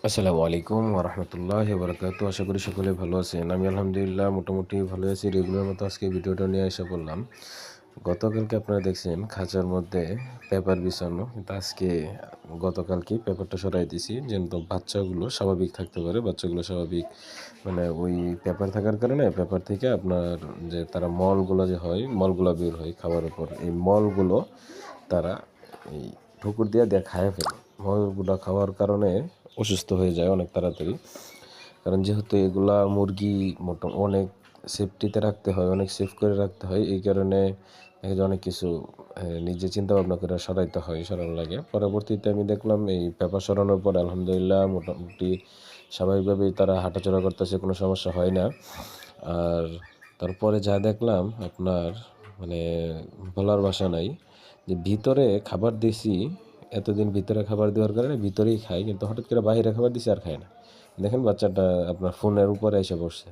আসসালামু আলাইকুম ওরহমতুল্লাহি ওবরাকাতুহু। আশা করি সকলে ভালো আছেন। আমি আলহামদুলিল্লাহ মোটামুটি ভালো আছি। রেগুলার মতো আজকে ভিডিওটা নিয়ে এসে বললাম। গতকালকে আপনারা দেখছেন খাঁচার মধ্যে পেপার বিছানো, কিন্তু আজকে গতকালকে পেপারটা সরাই দিছি যেন তো বাচ্চাগুলো স্বাভাবিক থাকতে পারে। বাচ্চাগুলো স্বাভাবিক মানে ওই পেপার থাকার কারণে পেপার থেকে আপনার যে তারা মলগুলো যে হয়, মলগুলো বের হয় খাওয়ার উপর, এই মলগুলো তারা এই ঠুকুর দিয়ে খায় ফেলে। মলগুলো খাওয়ার কারণে অসুস্থ হয়ে যায় অনেক তাড়াতাড়ি। কারণ যেহেতু এগুলা মুরগি অনেক সেফটিতে রাখতে হয়, অনেক সেফ করে রাখতে হয়, এই কারণে দেখা যায় অনেক কিছু নিজে চিন্তা ভাবনা করে সরাইতে হয়, সরানো লাগে। পরবর্তীতে আমি দেখলাম এই পেপার সরানোর পর আলহামদুলিল্লাহ মোটামুটি স্বাভাবিকভাবেই তারা হাঁটাচলা করতেছে, কোনো সমস্যা হয় না। আর তারপরে যা দেখলাম আপনার মানে বলার ভাষা নাই, যে ভিতরে খাবার দিছি, এতদিন ভিতরে খাবার দেওয়ার কারণে ভিতরেই খায়, কিন্তু হঠাৎ করে বাইরে খাবার দিছি আর খায় না। দেখেন বাচ্চাটা আপনার ফোনের উপরে এসে বসছে,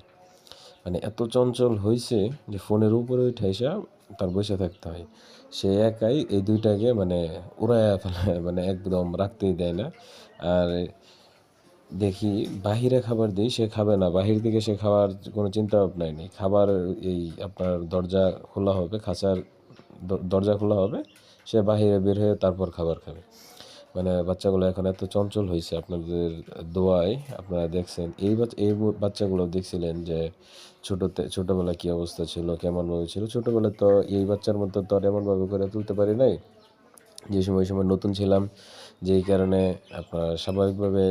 মানে এত চঞ্চল হয়েছে যে ফোনের উপরে উঠে এসে তার বসে থাকতে হয়। সে একাই এই দুইটাকে মানে উড়াইয়া ফেলে, মানে একদম রাখতেই দেয় না। আর দেখি বাহিরে খাবার দিই, সে খাবে না, বাহির থেকে সে খাওয়ার কোনো চিন্তা ভাবনাই নেই। খাবার এই আপনার দরজা খোলা হবে, খাঁচার দরজা খোলা হবে, সে বাহিরে বের হয়ে তারপর খাবার খাবে। মানে বাচ্চাগুলো এখন এত চঞ্চল হয়েছে আপনাদের দোয়ায়। আপনারা দেখছেন এই বাচ্চাগুলো দেখছিলেন যে ছোটোবেলায় কী অবস্থা ছিল, কেমনভাবে ছিল। ছোটোবেলায় তো এই বাচ্চার মতো তো আর এমনভাবে করে তুলতে পারি নাই, যে সময় নতুন ছিলাম, যেই কারণে আপনার স্বাভাবিকভাবে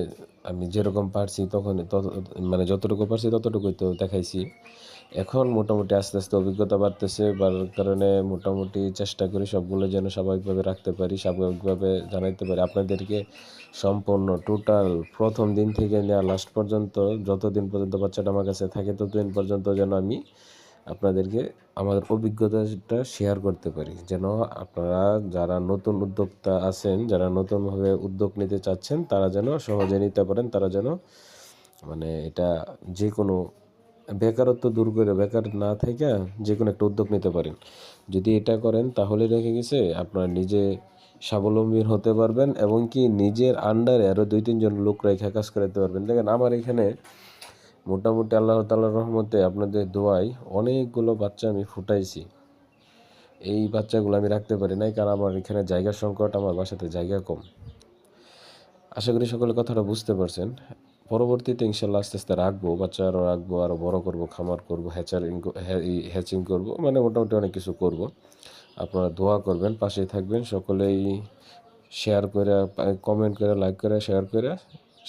আমি যেরকম পারছি তখন মানে যতটুকু পারছি ততটুকুই তো দেখাইছি। এখন মোটামুটি আস্তে আস্তে অভিজ্ঞতা বাড়তেছে, বাড়ার কারণে মোটামুটি চেষ্টা করি সবগুলো যেন স্বাভাবিকভাবে রাখতে পারি, স্বাভাবিকভাবে জানাইতে পারি আপনাদেরকে। সম্পূর্ণ টোটাল প্রথম দিন থেকে নেওয়া লাস্ট পর্যন্ত, যতদিন পর্যন্ত বাচ্চাটা আমার কাছে থাকে ততদিন পর্যন্ত যেন আমি আপনাদেরকে আমাদের অভিজ্ঞতাটা শেয়ার করতে পারি, যেন আপনারা যারা নতুন উদ্যোক্তা আছেন, যারা নতুনভাবে উদ্যোগ নিতে চাচ্ছেন, তারা যেন সহজে নিতে পারেন। তারা যেন মানে এটা যে কোনো বেকারত্ব দূর করে, বেকার না থেকে যে কোনো একটা উদ্যোগ নিতে পারেন। যদি এটা করেন তাহলে রেখে গেছে আপনার নিজে স্বাবলম্বী হতে পারবেন, এবং কি নিজের আন্ডারে আরও 2-3 জন লোক রেখে কাজ করাতে পারবেন। দেখেন আমার এখানে মোটামুটি আল্লাহ তাআলার রহমতে আপনাদের দোয়ায় অনেকগুলো বাচ্চা আমি ফুটাইছি। এই বাচ্চাগুলো আমি রাখতে পারি নাই, কারণ আমার এখানে জায়গার সংকট, আমার বাসাতে জায়গা কম। আশা করি সকলে কথাটা বুঝতে পারছেন। পরবর্তীতে ইনশাল্লাহ আস্তে আস্তে রাখবো, বাচ্চা আরও রাখবো, আরও বড় করব, খামার করব, হ্যাচিং করব, মানে মোটামুটি অনেক কিছু করব। আপনারা দোয়া করবেন, পাশে থাকবেন, সকলেই শেয়ার করে, কমেন্ট করে, লাইক করে, শেয়ার করে